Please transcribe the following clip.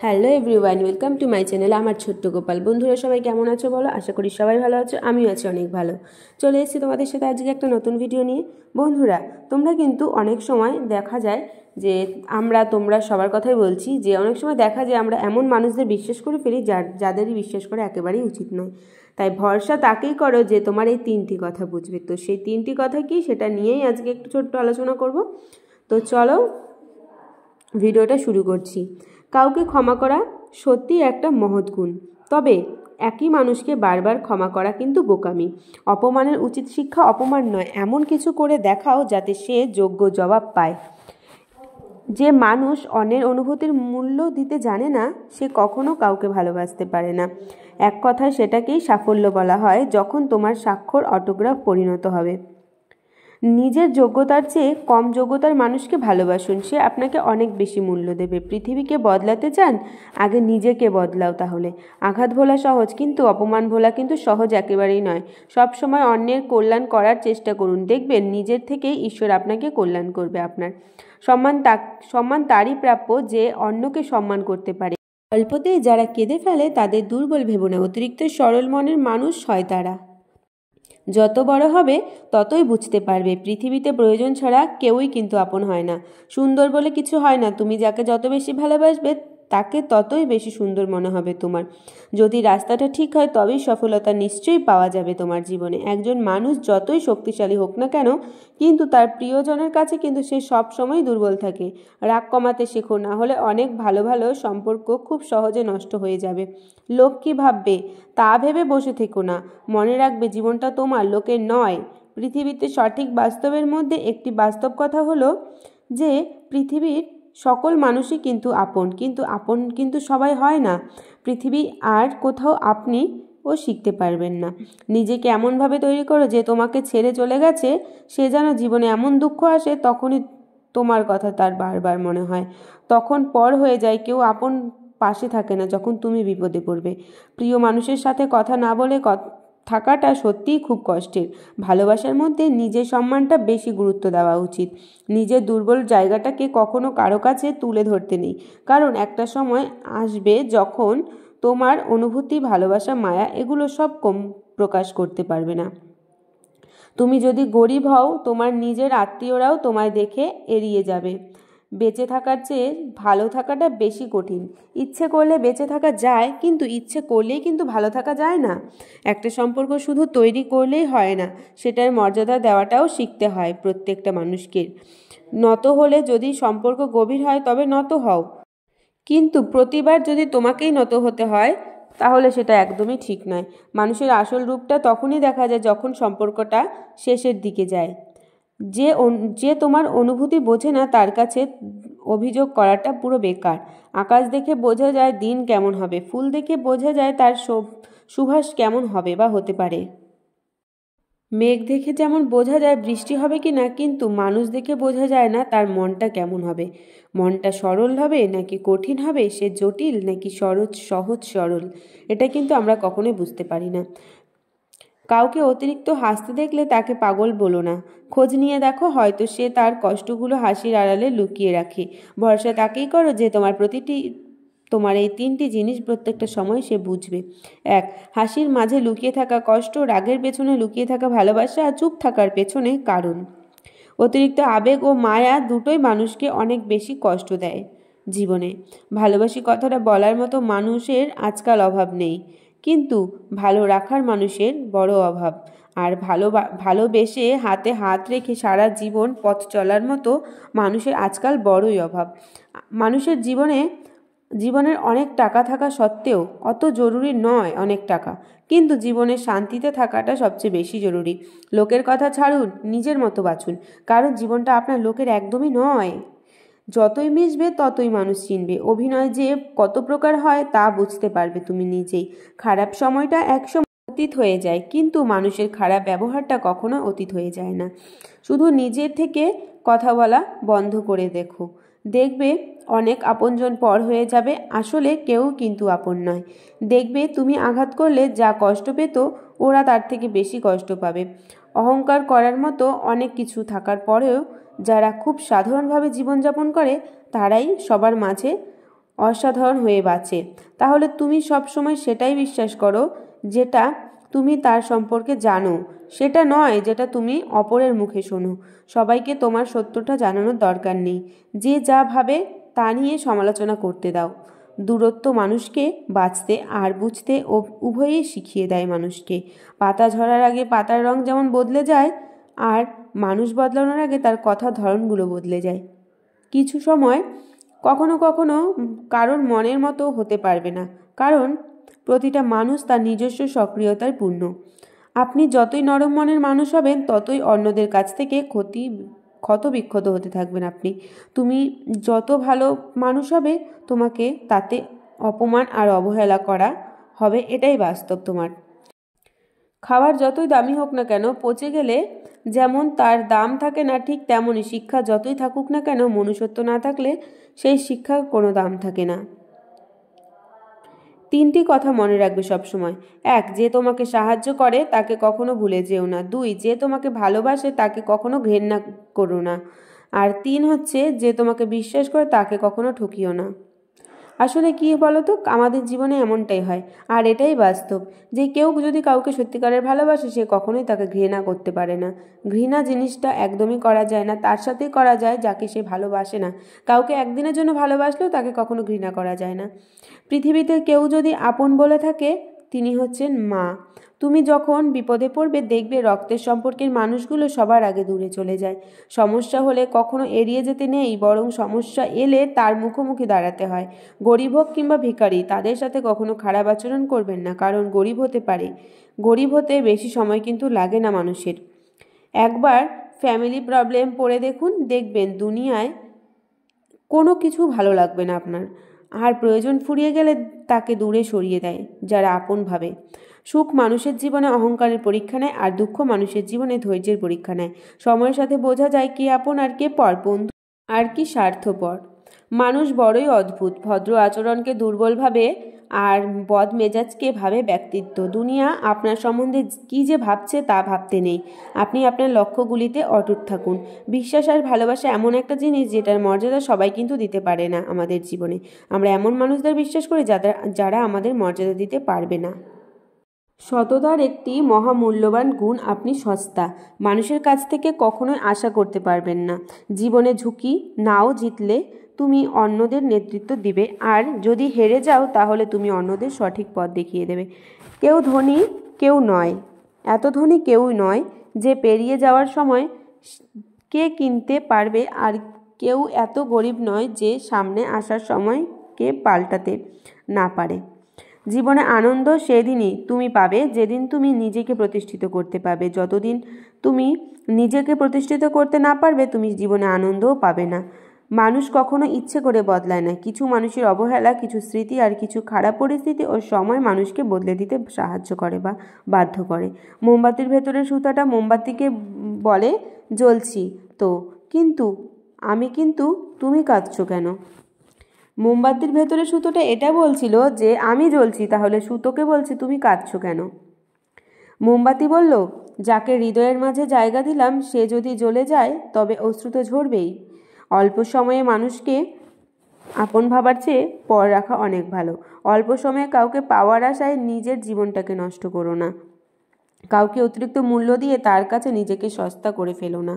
Hello everyone, welcome to my channel. আমার ছোট্ট গোপাল বন্ধুরা সবাই কেমন আছো বলো? আশা করি সবাই ভালো আছো, আমিও আছি অনেক ভালো। চলে এসেছি তোমাদের সাথে আজকে একটা নতুন ভিডিও নিয়ে। বন্ধুরা, তোমরা কিন্তু অনেক সময় দেখা যায় যে তোমরা সবার কথাই বলছি যে অনেক সময় দেখা যায় আমরা এমন মানুষদের বিশ্বাস করে ফেলি যাদেরই বিশ্বাস করা একেবারেই উচিত নয়। তাই ভরসা তাকেই করো যে তোমার এই তিনটি কথা বুঝবে। তো সেই তিনটি কথা কি, সেটা নিয়েই আজকে একটু ছোট্ট আলোচনা করব। তো চলো ভিডিওটা শুরু করছি। কাউকে ক্ষমা করা সত্যি একটা মহৎ গুণ, তবে একই মানুষকে বারবার ক্ষমা করা কিন্তু বোকামি। অপমানের উচিত শিক্ষা অপমান নয়, এমন কিছু করে দেখাও যাতে সে যোগ্য জবাব পায়। যে মানুষ অন্যের অনুভূতির মূল্য দিতে জানে না, সে কখনো কাউকে ভালোবাসতে পারে না। এক কথায় সেটাকেই সাফল্য বলা হয় যখন তোমার স্বাক্ষর অটোগ্রাফ পরিণত হবে। নিজের যোগ্যতার চেয়ে কম যোগ্যতার মানুষকে ভালোবাসুন, সে আপনাকে অনেক বেশি মূল্য দেবে। পৃথিবীকে বদলাতে চান, আগে নিজেকে বদলাও। তাহলে আঘাত ভোলা সহজ, কিন্তু অপমান ভোলা কিন্তু সহজ একেবারেই নয়। সবসময় অন্যের কল্যাণ করার চেষ্টা করুন, দেখবেন নিজের থেকেই ঈশ্বর আপনাকে কল্যাণ করবে। আপনার সম্মান তারই প্রাপ্য যে অন্যকে সম্মান করতে পারে। অল্পতেই যারা কেঁদে ফেলে তাদের দুর্বল ভেবো না, অতিরিক্ত সরল মনের মানুষ হয় তারা। যত বড় হবে ততই বুঝতে পারবে পৃথিবীতে প্রয়োজন ছাড়া কেউই কিন্তু আপন হয় না। সুন্দর বলে কিছু হয় না, তুমি যাকে যত বেশি ভালোবাসবে তাকে ততই বেশি সুন্দর মনে হবে তোমার। যদি রাস্তাটা ঠিক হয় তবেই সফলতা নিশ্চয়ই পাওয়া যাবে তোমার জীবনে। একজন মানুষ যতই শক্তিশালী হোক না কেন, কিন্তু তার প্রিয়জনের কাছে কিন্তু সে সব সময় দুর্বল থাকে। রাগ কমাতে শেখো, না হলে অনেক ভালো ভালো সম্পর্ক খুব সহজে নষ্ট হয়ে যাবে। লোক কী ভাববে তা ভেবে বসে থেকো না, মনে রাখবে জীবনটা তোমার, লোকের নয়। পৃথিবীতে সঠিক বাস্তবের মধ্যে একটি বাস্তব কথা হলো যে পৃথিবীর সকল মানুষই কিন্তু আপন কিন্তু সবাই হয় না। পৃথিবী আর কোথাও আপনি শিখতে পারবেন না। নিজেকে এমনভাবে তৈরি করো যে তোমাকে ছেড়ে চলে গেছে সে যেন জীবনে এমন দুঃখ আসে তখনই তোমার কথা তার বারবার মনে হয়। তখন পর হয়ে যায়, কেউ আপন পাশে থাকে না যখন তুমি বিপদে পড়বে। প্রিয় মানুষের সাথে কথা না বলে থাকাটা সত্যিই খুব কষ্টের। ভালোবাসার মধ্যে নিজের সম্মানটা বেশি গুরুত্ব দেওয়া উচিত। নিজের দুর্বল জায়গাটাকে কখনো কারো কাছে তুলে ধরতে নেই, কারণ একটা সময় আসবে যখন তোমার অনুভূতি, ভালোবাসা, মায়া এগুলো সব প্রকাশ করতে পারবে না। তুমি যদি গরিব হও, তোমার নিজের আত্মীয়রাও তোমায় দেখে এড়িয়ে যাবে। বেঁচে থাকার চেয়ে ভালো থাকাটা বেশি কঠিন। ইচ্ছে করলে বেঁচে থাকা যায়, কিন্তু ইচ্ছে করলেই কিন্তু ভালো থাকা যায় না। একটা সম্পর্ক শুধু তৈরি করলেই হয় না, সেটার মর্যাদা দেওয়াটাও শিখতে হয় প্রত্যেকটা মানুষকে। নত হলে যদি সম্পর্ক গভীর হয় তবে নত হও, কিন্তু প্রতিবার যদি তোমাকেই নত হতে হয় তাহলে সেটা একদমই ঠিক নয়। মানুষের আসল রূপটা তখনই দেখা যায় যখন সম্পর্কটা শেষের দিকে যায়। যে তোমার অনুভূতি বোঝে না তার কাছে অভিযোগ করাটা পুরো বেকার। আকাশ দেখে বোঝা যায় দিন কেমন হবে, ফুল দেখে বোঝা যায় তার সুবাস কেমন হবে বা হতে পারে। মেঘ দেখে যেমন বোঝা যায় বৃষ্টি হবে কি না, কিন্তু মানুষ দেখে বোঝা যায় না তার মনটা কেমন হবে। মনটা সরল হবে নাকি কঠিন হবে, সে জটিল নাকি সহজ সরল, এটা কিন্তু আমরা কখনোই বুঝতে পারি না। কাউকে অতিরিক্ত হাসতে দেখলে তাকে পাগল বলো না, খোঁজ নিয়ে দেখো, হয়তো সে তার কষ্টগুলো হাসির আড়ালে লুকিয়ে রাখে। ভরসা তাকেই করো যে তোমার এই তিনটি জিনিস প্রত্যেকটা সময় সে বুঝবে। 1. হাসির মাঝে লুকিয়ে থাকা কষ্ট, রাগের পেছনে লুকিয়ে থাকা ভালোবাসা, আর চুপ থাকার পেছনে কারণ। অতিরিক্ত আবেগ ও মায়া দুটোই মানুষকে অনেক বেশি কষ্ট দেয় জীবনে। ভালোবাসি কথাটা বলার মতো মানুষের আজকাল অভাব নেই, কিন্তু ভালো রাখার মানুষের বড় অভাব। আর ভালোবেসে হাতে হাত রেখে সারা জীবন পথ চলার মতো মানুষের আজকাল বড়ই অভাব। মানুষের জীবনের অনেক টাকা থাকা সত্ত্বেও অত জরুরি নয় অনেক টাকা, কিন্তু জীবনের শান্তিতে থাকাটা সবচেয়ে বেশি জরুরি। লোকের কথা ছাড়ুন, নিজের মতো বাঁচুন, কারণ জীবনটা আপনার লোকের একদমই নয়। যতই মিশবে ততই মানুষ চিনবে। অভিনয় যে কত প্রকার হয় তা বুঝতে পারবে তুমি নিজেই। খারাপ সময়টা একসময় অতীত হয়ে যায়, কিন্তু মানুষের খারাপ ব্যবহারটা কখনো অতীত হয়ে যায় না। শুধু নিজের থেকে কথা বলা বন্ধ করে দেখবে অনেক আপনজন পর হয়ে যাবে। আসলে কেউ কিন্তু আপন নয়। দেখবে তুমি আঘাত করলে যা কষ্ট পেত ওরা তার থেকে বেশি কষ্ট পাবে। অহংকার করার মতো অনেক কিছু থাকার পরেও যারা খুব সাধারণভাবে জীবনযাপন করে তারাই সবার মাঝে অসাধারণ হয়ে বাঁচে, তাহলে তুমি সবসময় সেটাই বিশ্বাস করো যেটা তুমি তার সম্পর্কে জানো, সেটা নয় যেটা তুমি অপরের মুখে শোনো। সবাইকে তোমার সত্যটা জানানোর দরকার নেই, যে যা ভাবে তা নিয়ে সমালোচনা করতে দাও। দূরত্ব মানুষকে বাঁচতে আর বুঝতে উভয়ই শিখিয়ে দেয় মানুষকে। পাতা ঝরার আগে পাতার রং যেমন বদলে যায়, আর মানুষ বদলানোর আগে তার কথার ধরনগুলো বদলে যায়। কিছু সময় কখনো কখনো কারোর মনের মতো হতে পারবে না, কারণ প্রতিটা মানুষ তার নিজস্ব সক্রিয়তায় পূর্ণ। আপনি যতই নরম মনের মানুষ হবেন, ততই অন্যদের কাছ থেকে ক্ষত বিক্ষত হতে থাকবেন আপনি। তুমি যত ভালো মানুষ হবে, তোমাকে তাতে অপমান আর অবহেলা করা হবে, এটাই বাস্তব। তোমার খাবার যতই দামি হোক না কেন, পচে গেলে যেমন তার দাম থাকে না, ঠিক তেমনই শিক্ষা যতই থাকুক না কেন, মনুষ্যত্ব না থাকলে সেই শিক্ষার কোনো দাম থাকে না। 3টি কথা মনে রাখবে সবসময়। 1, যে তোমাকে সাহায্য করে তাকে কখনো ভুলে যেও না। 2, যে তোমাকে ভালোবাসে তাকে কখনো ঘেন্না করো না। আর 3 হচ্ছে, যে তোমাকে বিশ্বাস করে তাকে কখনো ঠকিও না। আসলে কি বলো তো, আমাদের জীবনে এমনটাই হয়, আর এটাই বাস্তব, যে কেউ যদি কাউকে সত্যিকারের ভালোবাসে, সে কখনোই তাকে ঘৃণা করতে পারে না। ঘৃণা জিনিসটা একদমই করা যায় না, তার সাথেই করা যায় যাকে সে ভালোবাসে না। কাউকে একদিনের জন্য ভালোবাসলেও তাকে কখনো ঘৃণা করা যায় না। পৃথিবীতে কেউ যদি আপন বলে থাকে, তিনি হচ্ছেন মা। তুমি যখন বিপদে পড়বে, দেখবে রক্তের সম্পর্কের মানুষগুলো সবার আগে দূরে চলে যায়। সমস্যা হলে কখনো এড়িয়ে যেতে নেই, বরং সমস্যা এলে তার মুখোমুখি দাঁড়াতে হয়। গরিব হোক কিংবা ভিখারি, তাদের সাথে কখনো খারাপ আচরণ করবেন না, কারণ গরিব হতে পারে। গরিব হতে বেশি সময় কিন্তু লাগে না মানুষের। একবার ফ্যামিলি প্রবলেম পড়ে দেখবেন দুনিয়ায় কোনো কিছু ভালো লাগবে না আপনার। আর প্রয়োজন ফুরিয়ে গেলে তাকে দূরে সরিয়ে দেয় যারা আপন ভাবে। সুখ মানুষের জীবনে অহংকারের পরীক্ষা নেয়, আর দুঃখ মানুষের জীবনে ধৈর্যের পরীক্ষা নেয়। সময়ের সাথে বোঝা যায় কে আপন আর কে পর, বন্ধু আর কি স্বার্থপর। মানুষ বড়ই অদ্ভুত, ভদ্র আচরণকে দুর্বল ভাবে আর বদ মেজাজকে ভাবে ব্যক্তিত্ব। দুনিয়া আপনার সম্বন্ধে কি যে ভাবছে তা ভাবতে নেই। আপনি আপনার লক্ষ্যগুলিতে অটুট থাকুন। বিশ্বাস আর ভালোবাসা এমন একটা জিনিস যেটার মর্যাদা সবাই কিন্তু দিতে পারে না আমাদের জীবনে। আমরা এমন মানুষদের বিশ্বাস করি যারা আমাদের মর্যাদা দিতে পারবে না। সততার একটি মহামূল্যবান গুণ, আপনি সস্তা। মানুষের কাছ থেকে কখনোই আশা করতে পারবেন না। জীবনে ঝুঁকি নাও জিতলে তুমি অন্যদের নেতৃত্ব দিবে, আর যদি হেরে যাও তাহলে তুমি অন্যদের সঠিক পথ দেখিয়ে দেবে। কেউ ধনী কেউ নয়, এত ধনী কেউই নয় যে পেরিয়ে যাওয়ার সময় কে কিনতে পারবে, আর কেউ এত গরিব নয় যে সামনে আসার সময় কে পাল্টাতে না পারে। জীবনে আনন্দ সেদিনই তুমি পাবে যেদিন তুমি নিজেকে প্রতিষ্ঠিত করতে পারবে। যতদিন তুমি নিজেকে প্রতিষ্ঠিত করতে না পারবে, তুমি জীবনে আনন্দও পাবে না। মানুষ কখনো ইচ্ছে করে বদলায় না। কিছু মানুষের অবহেলা, কিছু স্মৃতি আর কিছু খারাপ পরিস্থিতি ও সময় মানুষকে বদলে দিতে সাহায্য করে বা বাধ্য করে। মোমবাতির ভেতরের সুতাটা মোমবাতিকে বলে, জ্বলছি তো, কিন্তু তুমি কাঁদছো কেন? মোমবাতির ভেতরে সুতোটা এটা বলছিল যে আমি জ্বলছি, তাহলে সুতোকে বলছে তুমি কাঁদছো কেন? মোমবাতি বলল, যাকে হৃদয়ের মাঝে জায়গা দিলাম সে যদি জ্বলে যায় তবে অশ্রু তো ঝরবেই। অল্প সময়ে মানুষকে আপন ভাবার চেয়ে পর রাখা অনেক ভালো। অল্প সময়ে কাউকে পাওয়ার আশায় নিজের জীবনটাকে নষ্ট করো না। কাউকে অতিরিক্ত মূল্য দিয়ে তার কাছে নিজেকে সস্তা করে ফেলো না।